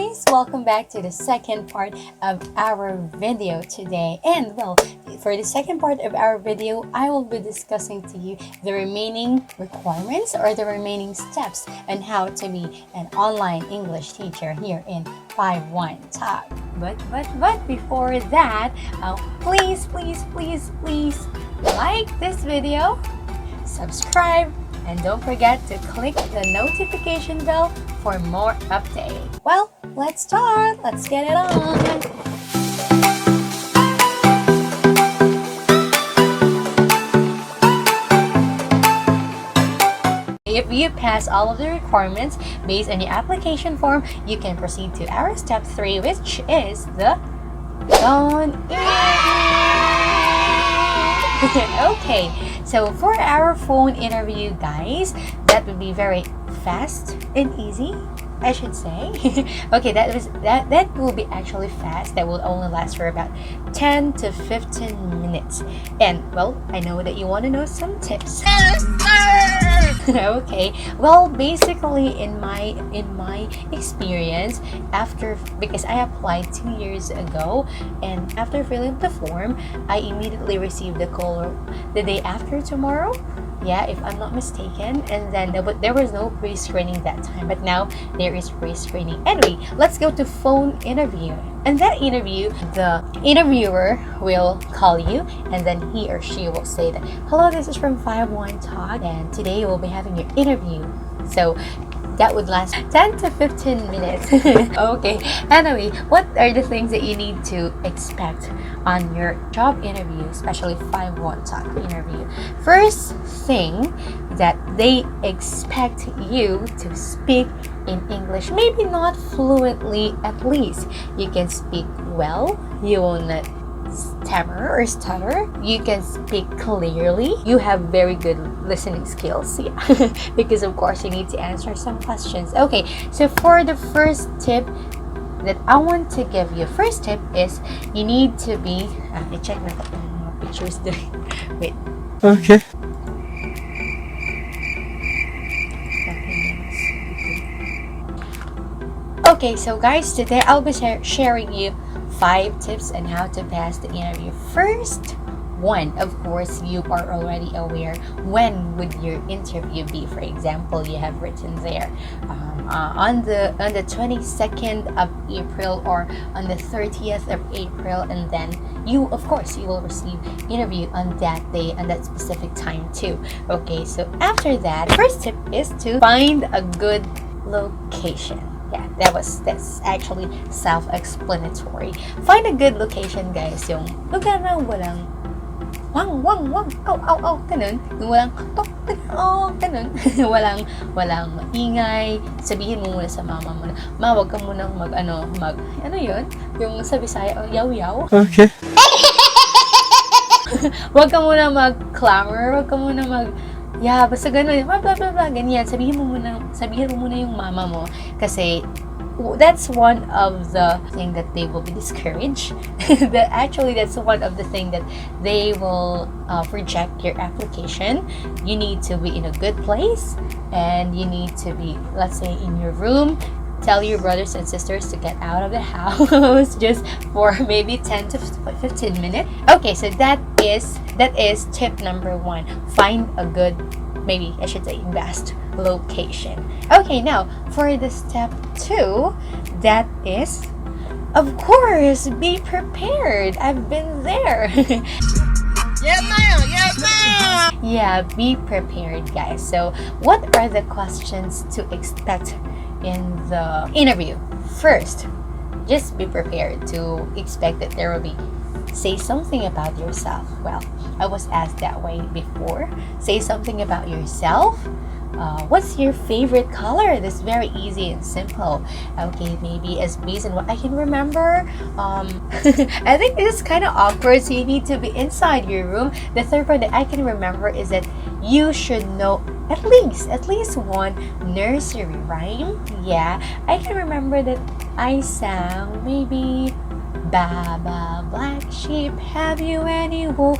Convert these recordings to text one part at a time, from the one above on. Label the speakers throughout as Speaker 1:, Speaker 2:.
Speaker 1: guys! Welcome back to the second part of our video today. And well, for the second part of our video, I will be discussing to you the remaining requirements or the remaining steps on how to be an online English teacher here in 5-1 Talk. But before that, please like this video, subscribe, and don't forget to click the notification bell for more updates. Well, let's start. Let's get it on. If you pass all of the requirements based on your application form, you can proceed to our step 3, which is the phone interview. Okay, so for our phone interview, guys, that would be very fast and easy, I should say. Okay, that will be actually fast. That will only last for about 10 to 15 minutes. And well, I know that you want to know some tips. Okay, well, basically in my experience, because I applied 2 years ago, and after filling up the form, I immediately received the call the day after tomorrow. Yeah, if I'm not mistaken. And then there was no pre-screening that time, but now there is pre-screening. Anyway, let's go to phone interview. And that interview, the interviewer will call you, and then he or she will say that, hello, this is from 5-1 Talk, and today we'll be having your interview. So that would last 10 to 15 minutes. Okay, anyway, what are the things that you need to expect on your job interview, especially 5-1 Talk interview? First thing that they expect you to speak in English, maybe not fluently, at least you can speak well, you will not stammer or stutter, you can speak clearly, you have very good listening skills, yeah. Because of course you need to answer some questions. Okay, so for the first tip that I want to give you, first tip is you need to be i-check na ko yung mga pictures dito. Wait.
Speaker 2: Okay.
Speaker 1: Okay, so guys, today I'll be sharing you 5 tips on how to pass the interview. First one, of course, you are already aware when would your interview be. For example, you have written there on the 22nd of April or on the 30th of April, and then you will receive interview on that day, on that specific time too. Okay, so after that, first tip is to find a good location. Yeah, that's actually self-explanatory. Find a good location, guys. Yung lugar na walang wang, aw, ganun. Yung walang tok, ganun. walang ingay. Sabihin mo muna sa mama mo, ma, wag ka munang ano yun? Yung sa Bisaya, yaw.
Speaker 2: Okay.
Speaker 1: Wag ka muna mag-clamor, wag ka muna yeah, basta ganun, blah, blah, blah, ganyan. Sabihin mo muna yung mama mo. Kasi, that's one of the thing that they will be discouraged. That's one of the thing that they will reject your application. You need to be in a good place, and you need to be, let's say, in your room. Tell your brothers and sisters to get out of the house just for maybe 10 to 15 minutes. Okay, so that is tip number 1. Find a good, maybe I should say best location. Okay, now for the step 2, that is, of course, be prepared. I've been there.
Speaker 2: Yes, ma'am.
Speaker 1: Yeah, be prepared, guys. So what are the questions to expect in the interview? First, just be prepared to expect that there will be, say something about yourself. Well, I was asked that way before. Say something about yourself. What's your favorite color? That's very easy and simple. Okay, maybe as based on what I can remember. I think this is kind of awkward, so you need to be inside your room. The third part that I can remember is that you should know at least one nursery rhyme. Yeah, I can remember that I sang maybe Baba Black Sheep, have you any wool?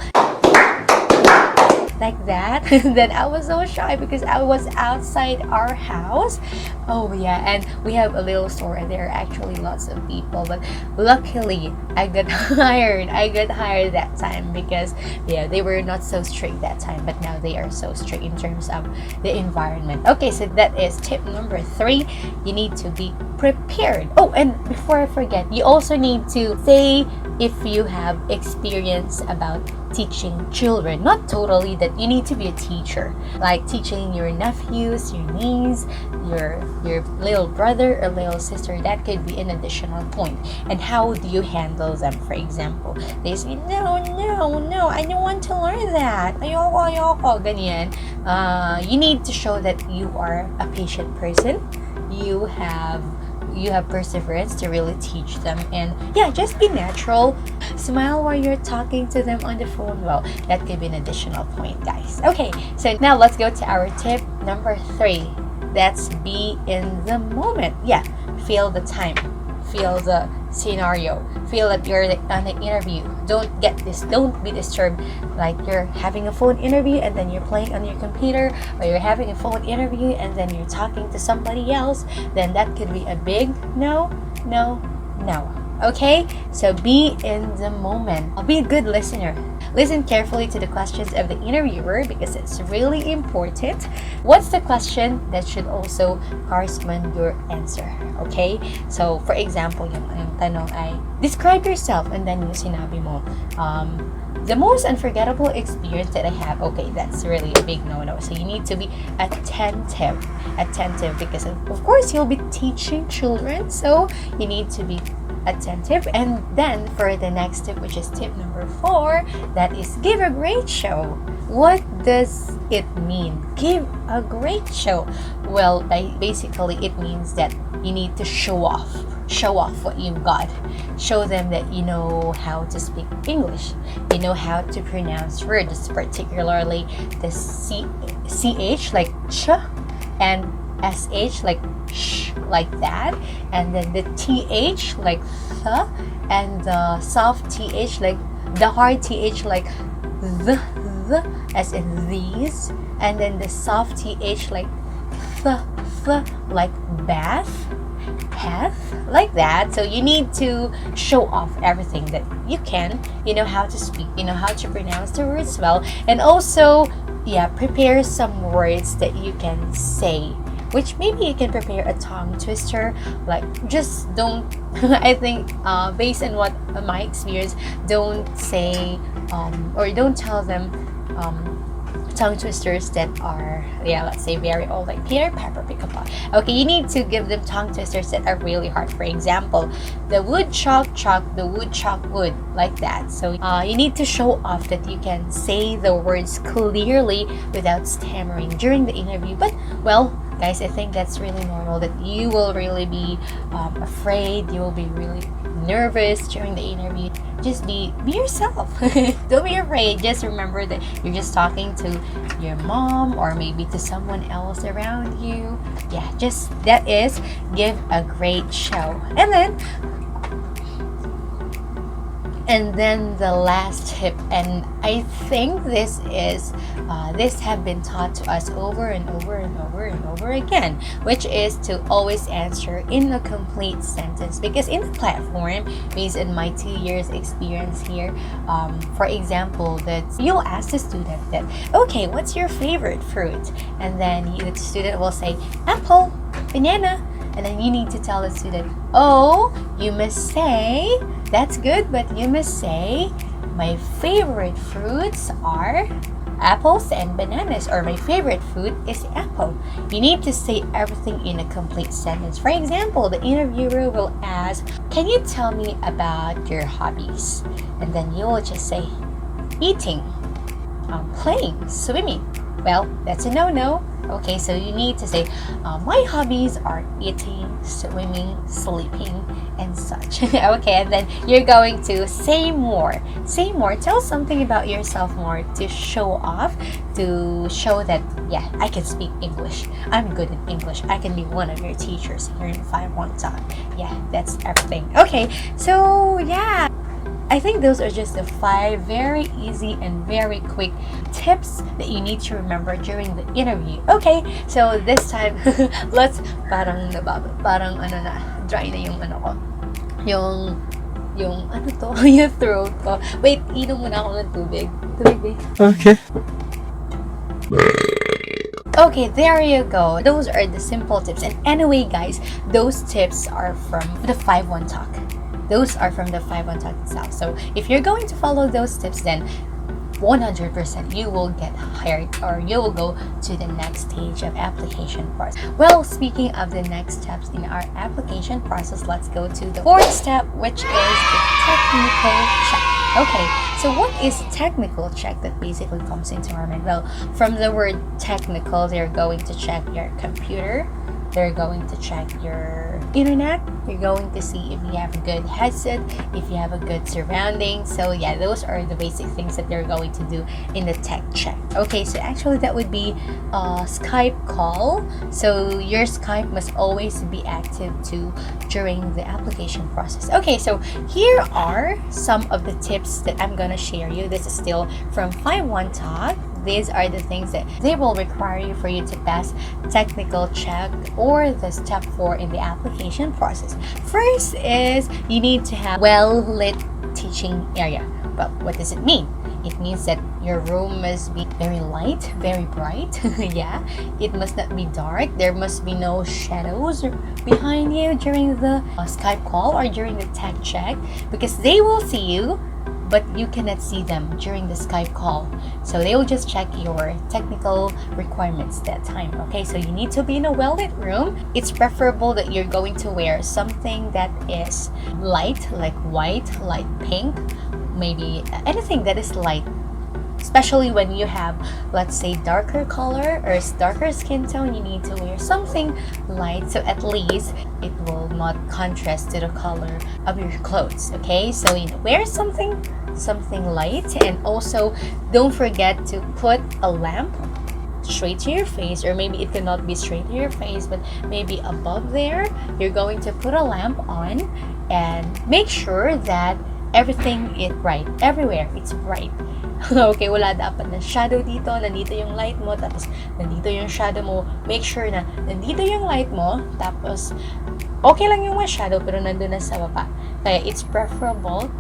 Speaker 1: like that. Then I was so shy because I was outside our house. Oh yeah, and we have a little store and there are actually lots of people, but luckily I got hired that time because yeah, they were not so strict that time, but now they are so strict in terms of the environment. Okay, so that is tip number 3. You need to be prepared. Oh, and before I forget, you also need to say if you have experience about teaching children. Not totally that you need to be a teacher, like teaching your nephews, your niece, your little brother or little sister. That could be an additional point. And how do you handle them? For example, they say, no, I don't want to learn that. Ayoko, ganyan. You need to show that you are a patient person. You have perseverance to really teach them, and yeah, just be natural. Smile while you're talking to them on the phone. Well, that could be an additional point, guys. Okay, so now let's go to our tip number 3. That's be in the moment. Yeah, feel the time, feel the scenario, feel that you're on an interview. Don't be disturbed like you're having a phone interview and then you're playing on your computer, or you're having a phone interview and then you're talking to somebody else. Then that could be a big no. Okay, so be in the moment. Be a good listener. Listen carefully to the questions of the interviewer because it's really important. What's the question that should also correspond your answer? Okay? So, for example, yung tanong ay, describe yourself, and then yung sinabi mo, the most unforgettable experience that I have. Okay, that's really a big no-no. So you need to be attentive because of course you'll be teaching children, so you need to be attentive. And then for the next tip, which is tip number 4, that is give a great show. What does it mean? Give a great show. Well, basically it means that you need to show off what you've got. Show them that you know how to speak English, you know how to pronounce words, particularly the ch like ch, and sh like sh, like that, and then the th like th, and the soft th like the hard th like the as in these, and then the soft th like th like bath, like that. So you need to show off everything that you can. You know how to speak, you know how to pronounce the words well, and also prepare some words that you can say, which maybe you can prepare a tongue twister. Like, just don't I think based on what my experience, don't say or don't tell them tongue twisters that are, let's say very old, like Peter Pepper pick up. Okay, you need to give them tongue twisters that are really hard. For example, the wood chalk, the wood chalk wood, like that. So you need to show off that you can say the words clearly without stammering during the interview. But well, guys, I think that's really normal, that you will really be afraid, you will be really nervous during the interview. Just be yourself. Don't be afraid. Just remember that you're just talking to your mom or maybe to someone else around you. Just that is give a great show. And then the last tip, and I think this have been taught to us over and over again, which is to always answer in a complete sentence. Because in the platform, based on my 2 years experience here, for example, that you'll ask the student that, okay, what's your favorite fruit? And then the student will say apple, banana, and then you need to tell the student, oh, you must say, that's good, but you must say, my favorite fruits are apples and bananas, or my favorite food is apple. You need to say everything in a complete sentence. For example, the interviewer will ask, can you tell me about your hobbies? And then you will just say, eating, playing, swimming. Well, that's a no-no. Okay, so you need to say, my hobbies are eating, swimming, sleeping, and such. Okay, and then you're going to say more. Tell something about yourself more to show off, to show that, I can speak English. I'm good in English. I can be one of your teachers here if I want to. That's everything. Okay, so I think those are just the 5 very easy and very quick tips that you need to remember during the interview. Okay, so this time, let's parang dry na yung ano ko. Yung ano to, yung throat ko. Wait, inom muna ako ng tubig. Tubig,
Speaker 2: Okay.
Speaker 1: Okay, there you go. Those are the simple tips. And anyway, guys, those tips are from the 5-1 Talk. Those are from the 5-1 Talk itself. So if you're going to follow those tips, then 100% you will get hired, or you will go to the next stage of application process. Well, speaking of the next steps in our application process, let's go to the 4th step, which is the technical check. Okay, so what is technical check? That basically comes into our mind. Well, from the word technical, they're going to check your computer, they're going to check your internet, you're going to see if you have a good headset, if you have a good surrounding. So yeah, those are the basic things that they're going to do in the tech check. Okay, so actually that would be a Skype call. So your Skype must always be active too during the application process. Okay, so here are some of the tips that I'm gonna share you. This is still from 5-1 Talk. These are the things that they will require you for you to pass technical check or the step 4 in the application process. First is you need to have well-lit teaching area. Well, what does it mean? It means that your room must be very light, very bright. Yeah, it must not be dark. There must be no shadows behind you during the Skype call or during the tech check, because they will see you but you cannot see them during the Skype call. So they will just check your technical requirements that time. Okay, so you need to be in a well-lit room. It's preferable that you're going to wear something that is light, like white, light pink, maybe anything that is light. Especially when you have, let's say, darker color or darker skin tone, you need to wear something light, so at least it will not contrast to the color of your clothes. Okay, so you wear something light, and also don't forget to put a lamp straight to your face, or maybe it cannot be straight to your face, but maybe above there. You're going to put a lamp on and make sure that everything is bright. Everywhere it's bright. Okay, wala dapat na shadow dito, nandito yung light mo, tapos nandito yung shadow mo. Make sure na nandito yung light mo, tapos okay lang yung shadow, pero nandun na sa baba. Kaya it's preferable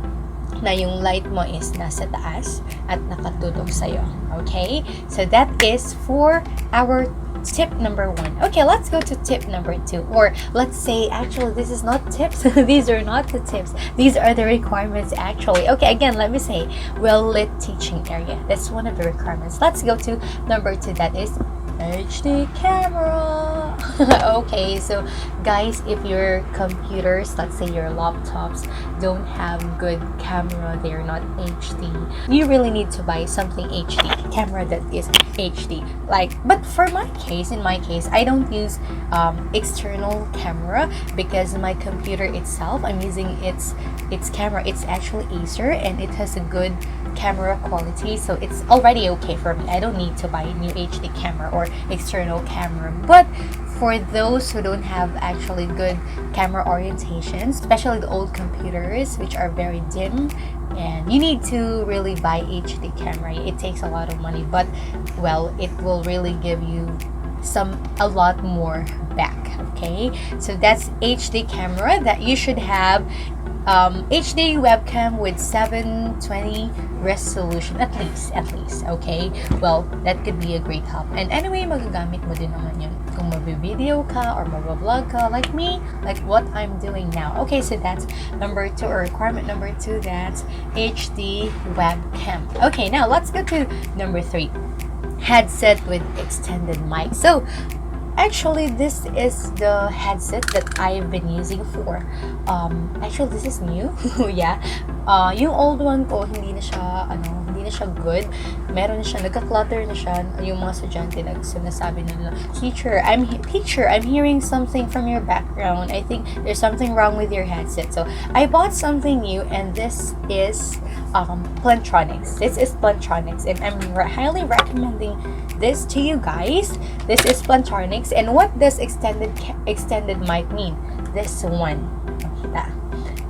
Speaker 1: na yung light mo is nasa taas at nakatutok sa'yo. Okay? So that is for our tip number 1. Okay, let's go to tip number 2. Or let's say, actually, this is not tips. These are not the tips. These are the requirements, actually. Okay, again, let me say, well-lit teaching area. That's one of the requirements. Let's go to number 2. That is HD camera. Okay, so guys, if your computers, let's say your laptops, don't have good camera, they're not HD, you really need to buy something HD, camera that is HD. But for my case, in my case, I don't use external camera, because my computer itself, I'm using its camera. It's actually Acer, and it has a good camera quality, so it's already okay for me. I don't need to buy a new HD camera or external camera. But for those who don't have actually good camera orientation, especially the old computers which are very dim, and you need to really buy HD camera. It takes a lot of money, but well, it will really give you a lot more back. Okay, so that's HD camera that you should have. HD webcam with 720 resolution at least, okay? Well, that could be a great help. And anyway, magagamit mo din naman yun kung mag-video ka or mag-vlog ka, like me, like what I'm doing now. Okay, so that's number 2, or requirement number 2, that's HD webcam. Okay, now let's go to number 3, headset with extended mic. So actually, this is the headset that I've been using for. Actually, this is new. Yeah. Yung old one ko, hindi na siya good. Meron siya, nagka-clutter na siya. Yung mga estudyante sinasabi nila, Teacher, I'm hearing something from your background. I think there's something wrong with your headset. So I bought something new, and this is Plantronics. This is Plantronics, and I'm highly recommending this to you guys. This is Plantronics. And what does extended mic mean? This one. Makita.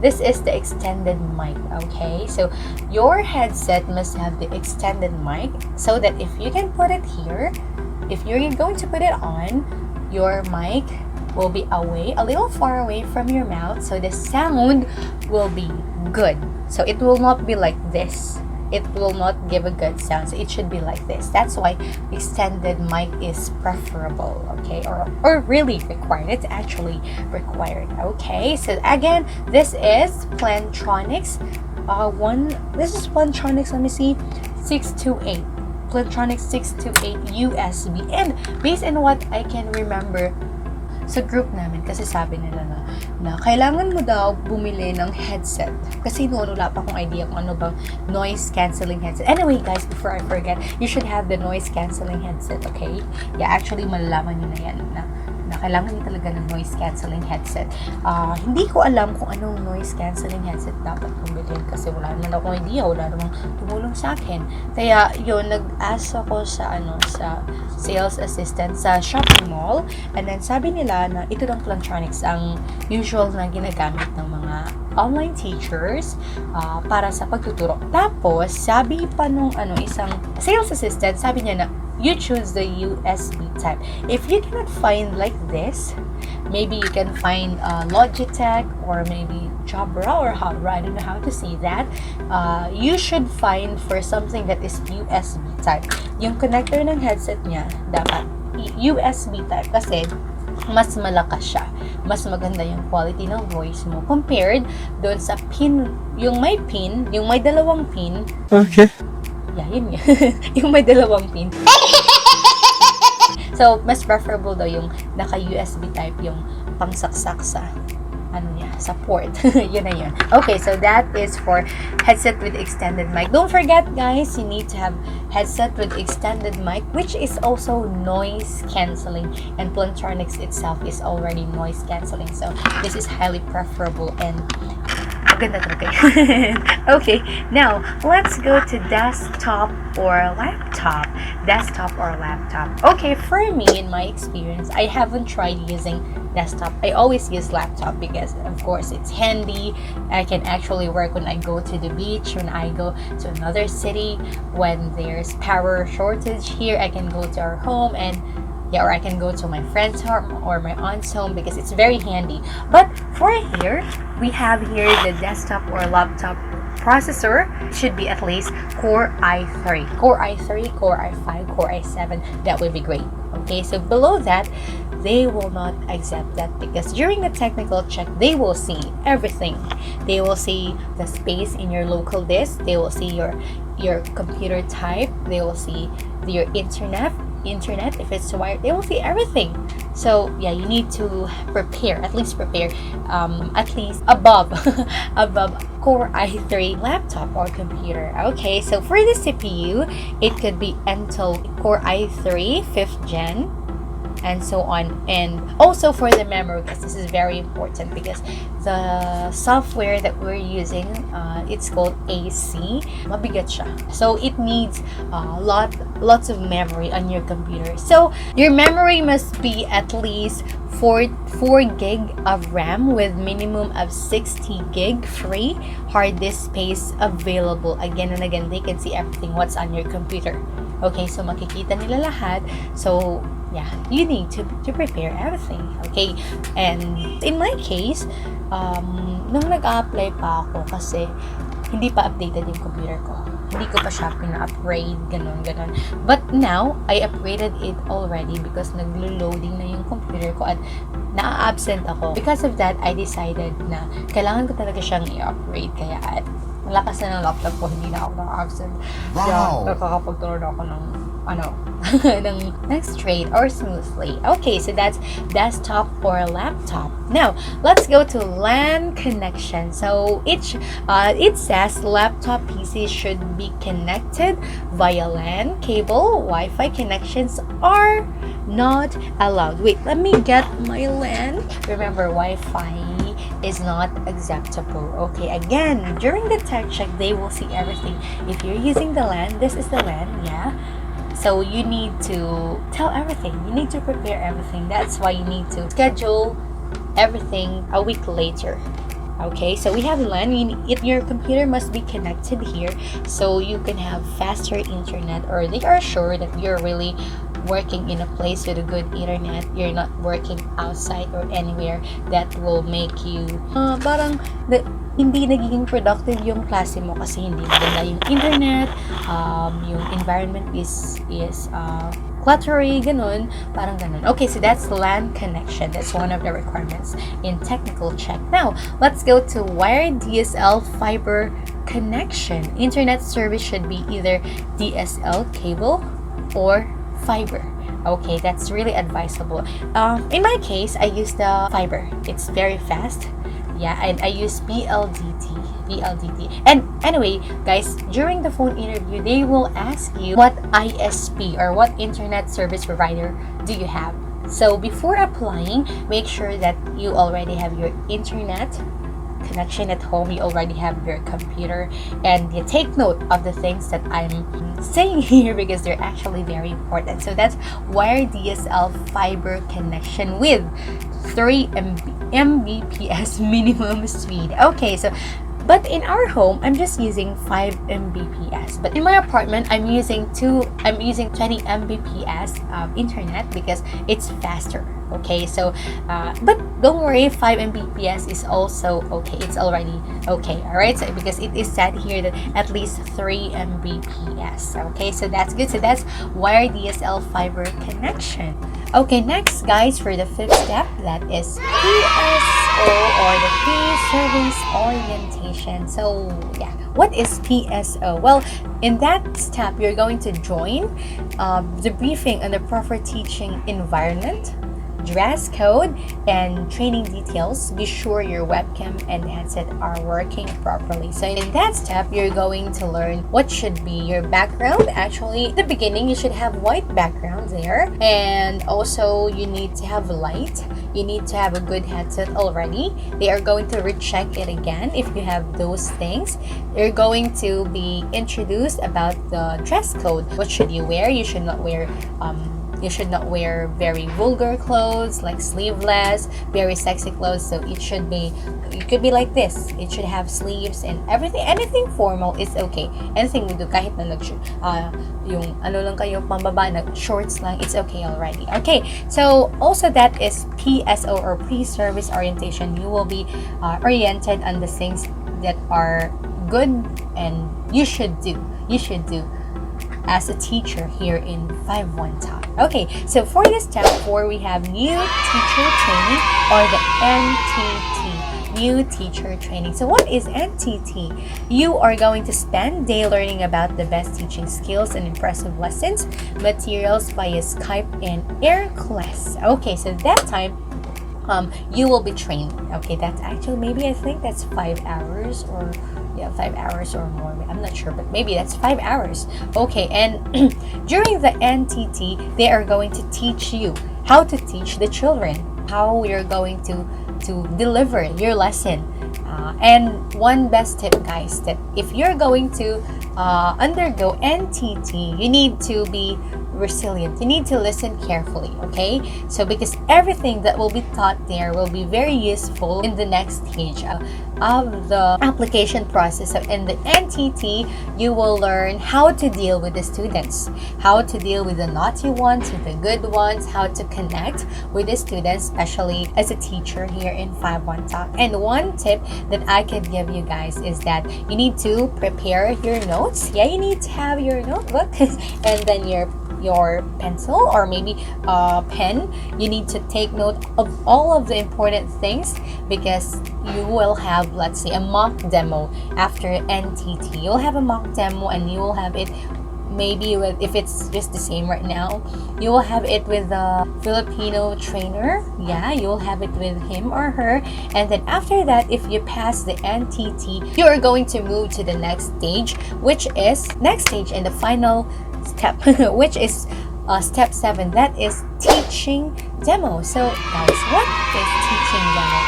Speaker 1: this is the extended mic, okay? So your headset must have the extended mic so that if you can put it here, if you're going to put it on, your mic will be away, a little far away from your mouth, so the sound will be good. So it will not be like this. It will not give a good sound. So it should be like this. That's why extended mic is preferable, okay? Or really required. It's actually required, okay? So again, this is Plantronics. This is Plantronics, let me see, 628. Plantronics 628 USB. And based on what I can remember, sa group namin, kasi sabi nila na kailangan mo daw bumili ng headset. Kasi noon wala pa akong idea kung ano bang noise cancelling headset. Anyway guys, before I forget, you should have the noise cancelling headset, okay? Yeah, actually malalaman nyo na yan na kailangan nyo talaga ng noise cancelling headset. Hindi ko alam kung anong noise cancelling headset dapat kong bilhin kasi wala naman akong idea, wala namang tumulong sa akin. Kaya yun, nag-ask ako sa sales assistant sa shopping mall, and then sabi nila na ito ng Plantronics ang usual na ginagamit ng mga online teachers para sa pagtuturo. Tapos sabi pa nung isang sales assistant, sabi niya na you choose the USB type. If you cannot find like this, maybe you can find Logitech or maybe Jabra or Hubra, I don't know how to say that. You should find for something that is USB type. Yung connector ng headset niya dapat USB type kasi mas malakas siya. Mas maganda yung quality ng voice mo compared doon sa pin, yung may dalawang pin.
Speaker 2: Okay.
Speaker 1: Yeah, yun yun. Yung may dalawang pin. So, mas preferable daw yung naka-USB type, yung pangsaksak sa sa port. Yun na yun. Okay, so that is for headset with extended mic. Don't forget guys, you need to have headset with extended mic, which is also noise cancelling, and Plantronics itself is already noise cancelling. So, this is highly preferable and maganda talaga. Okay, now let's go to desktop or laptop. Desktop or laptop. Okay, for me, in my experience, I haven't tried using desktop. I always use laptop because of course it's handy. I can actually work when I go to the beach, when I go to another city, when there's power shortage here, I can go to our home and or I can go to my friend's home or my aunt's home because it's very handy. But for here, we have here the desktop or laptop processor. It should be at least Core i3, Core i5, Core i7. That would be great. Okay, so below that, they will not accept that because during the technical check, they will see everything. They will see the space in your local disk. They will see your computer type. They will see your internet, if it's wired, they will see everything. So yeah, you need to at least prepare at least above Core i3 laptop or computer. Okay, so for the CPU, it could be Intel Core i3 5th gen and so on. And also for the memory, because this is very important because the software that we're using, it's called AC. Mabigat siya. So it needs lots of memory on your computer. So your memory must be at least 4 gig of RAM with minimum of 60 gig free hard disk space available. Again and again, they can see everything what's on your computer. Okay, so makikita nila lahat. So yeah, you need to prepare everything. Okay, and in my case, nung nag-apply pa ako kasi hindi pa updated yung computer ko. Hindi ko pa siya pina-upgrade, ganun. But now, I upgraded it already because naglo-loading na yung computer ko at na-absent ako. Because of that, I decided na kailangan ko talaga siyang i-upgrade. Kaya lakas na ng laptop ko, hindi na ako na-absent.
Speaker 2: Wow!
Speaker 1: Kaya nakakapagtuloy ako ng straight or smoothly. Okay, so that's desktop or laptop. Now, let's go to LAN connection. So it says laptop PC should be connected via LAN cable. Wi-Fi connections are not allowed. Wait, let me get my LAN. Remember, Wi-Fi is not acceptable. Okay, again, during the tech check, they will see everything. If you're using the LAN, this is the LAN, yeah. So you need to tell everything. You need to prepare everything. That's why you need to schedule everything a week later. Okay, so we have LAN. Your computer must be connected here so you can have faster internet, or they are sure that you're really working in a place with a good internet. You're not working outside or anywhere that will make you parang hindi nagiging productive yung klase mo kasi hindi maganda yung internet, yung environment is cluttery, ganun, parang ganun. Okay, so that's LAN connection. That's one of the requirements in technical check. Now, let's go to wired DSL fiber connection. Internet service should be either DSL cable or fiber. Okay, that's really advisable. In my case, I use the fiber. It's very fast. Yeah, and I use BLDT. And anyway, guys, during the phone interview, they will ask you what ISP or what internet service provider do you have. So before applying, make sure that you already have your internet connection at home, you already have your computer, and you take note of the things that I'm saying here because they're actually very important. So that's wired DSL fiber connection with 3 Mbps minimum speed. Okay, so but in our home, I'm just using 5 Mbps. But in my apartment, I'm using 20 Mbps internet because it's faster. Okay, so but don't worry, 5 Mbps is also okay. It's already okay. All right, so because it is said here that at least 3 Mbps. Okay, so that's good. So that's wired DSL fiber connection. Okay, next, guys, for the fifth step, that is PSO or the Pre-Service Orientation. So yeah, what is PSO? Well, in that step, you're going to join the briefing on the proper teaching environment, dress code, and training details. Be sure your webcam and headset are working properly. So in that step, you're going to learn what should be your background. Actually, at the beginning, you should have white background there, and also you need to have light. You need to have a good headset already. They are going to recheck it again if you have those things. You're going to be introduced about the dress code. What should you wear? You should not wear very vulgar clothes like sleeveless, very sexy clothes. So it could be like this. It should have sleeves and everything. Anything formal is okay. Anything we do, kahit na yung ano lang kayo pambaba na shorts lang, it's okay already. Okay, so also that is PSO or Pre-Service Orientation. You will be oriented on the things that are good and you should do as a teacher here in 5-1 Talk. Okay, so for this step 4, we have New Teacher Training or the NTT New Teacher Training. So what is NTT? You are going to spend day learning about the best teaching skills and impressive lessons, materials via Skype and Air class. Okay, so that time you will be trained. Okay, that's actually I think that's 5 hours or 5 hours or more. I'm not sure, but maybe that's 5 hours. Okay, and during the NTT, they are going to teach you how to teach the children, how you're going to deliver your lesson. And one best tip, guys, that if you're going to undergo NTT, you need to be resilient. You need to listen carefully, okay? So because everything that will be taught there will be very useful in the next stage of the application process. So in the NTT, you will learn how to deal with the students, how to deal with the naughty ones, with the good ones, how to connect with the students, especially as a teacher here in 5-1 Talk. And one tip that I could give you guys is that you need to prepare your notes. Yeah, you need to have your notebook and then your pencil or maybe pen. You need to take note of all of the important things because you will have, let's say, a mock demo after NTT. You'll have a mock demo and you will have it maybe with, if it's just the same right now, you will have it with the Filipino trainer. Yeah, you will have it with him or her. And then after that, if you pass the NTT, you are going to move to the next stage, which is and the final step, which is step 7. That is teaching demo. So guys, what is teaching demo?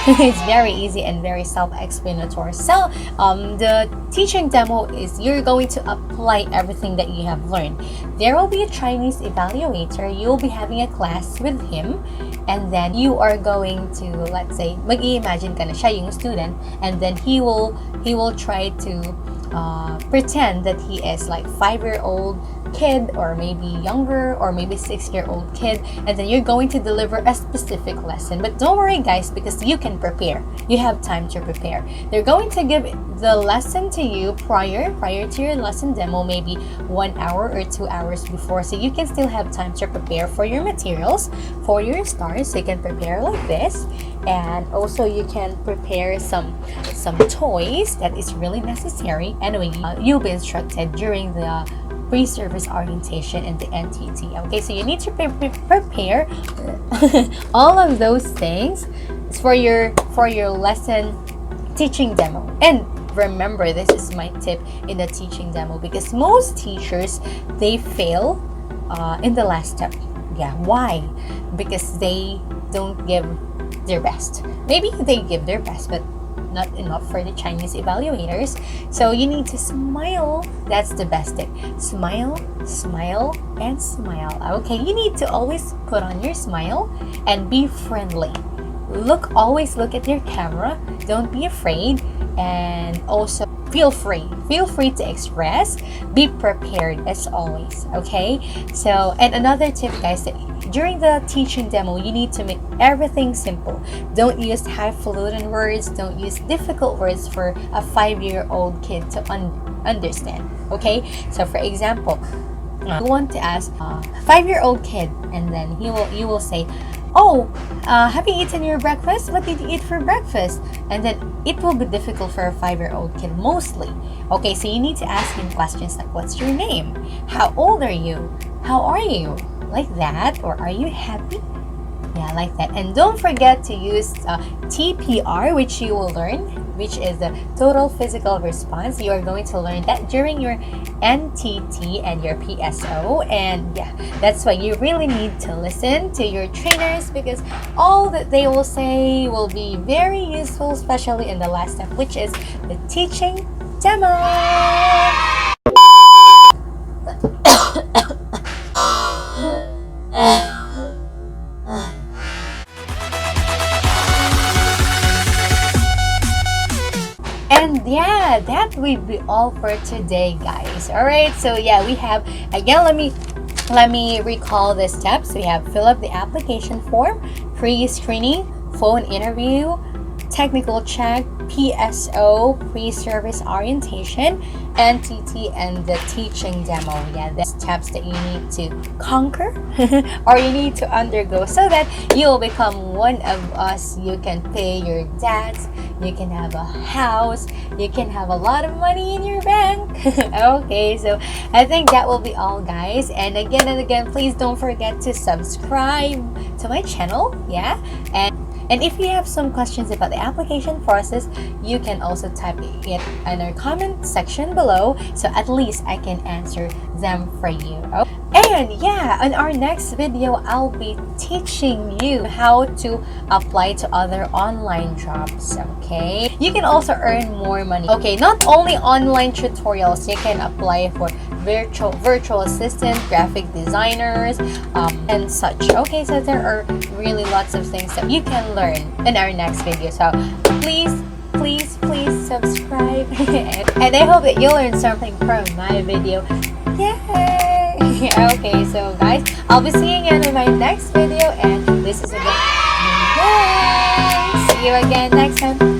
Speaker 1: It's very easy and very self-explanatory. So the teaching demo is you're going to apply everything that you have learned. There will be a Chinese evaluator. You'll be having a class with him, and then you are going to, let's say, mag-i-imagine ka na siya yung student, and then he will try to pretend that he is like 5-year-old kid, or maybe younger, or maybe 6-year-old kid, and then you're going to deliver a specific lesson. But don't worry guys, because you can prepare. You have time to prepare. They're going to give the lesson to you prior to your lesson demo, maybe 1 hour or 2 hours before, so you can still have time to prepare for your materials, for your stars. So you can prepare like this, and also you can prepare some toys that is really necessary. Anyway, you'll be instructed during the pre-service orientation in the NTT. Okay, so you need to prepare all of those things for your lesson teaching demo. And remember, this is my tip in the teaching demo, because most teachers, they fail in the last step. Yeah, why? Because they don't give their best. Maybe they give their best, but not enough for the Chinese evaluators. So you need to smile. That's the best tip. Smile, smile, and smile. Okay, you need to always put on your smile and be friendly. Always look at your camera. Don't be afraid, and also feel free to express. Be prepared as always. Okay, so, and another tip guys, that during the teaching demo, you need to make everything simple. Don't use highfalutin words. Don't use difficult words for a 5-year-old kid to understand. Okay, so for example, you want to ask a 5-year-old kid, and then you will say, "Oh, have you eaten your breakfast? What did you eat for breakfast?" And then it will be difficult for a 5-year-old kid mostly. Okay, so you need to ask him questions like, "What's your name? How old are you? How are you?" Like that. Or, "Are you happy?" Yeah, like that. And don't forget to use TPR, which you will learn, which is the total physical response. You are going to learn that during your NTT and your PSO. And yeah, that's why you really need to listen to your trainers, because all that they will say will be very useful, especially in the last step, which is the teaching demo. And yeah, that will be all for today guys. All right, so yeah, we have, again, let me recall the steps. We have fill up the application form, pre-screening, phone interview, technical check, PSO Pre-Service Orientation, NTT, and the teaching demo. Yeah, the steps that you need to conquer or you need to undergo so that you will become one of us. You can pay your debts, you can have a house, you can have a lot of money in your bank. Okay, so I think that will be all guys. And again, please don't forget to subscribe to my channel. Yeah, and if you have some questions about the application process, you can also type it in our comment section below, so at least I can answer them for you. And yeah, in our next video, I'll be teaching you how to apply to other online jobs. Okay, you can also earn more money. Okay, not only online tutorials, you can apply for virtual assistant, graphic designers, and such. Okay, so there are really lots of things that you can learn in our next video. So please subscribe. And I hope that you learned something from my video. Yay! Okay, so guys, I'll be seeing you in my next video, and this is again. Yay! See you again next time.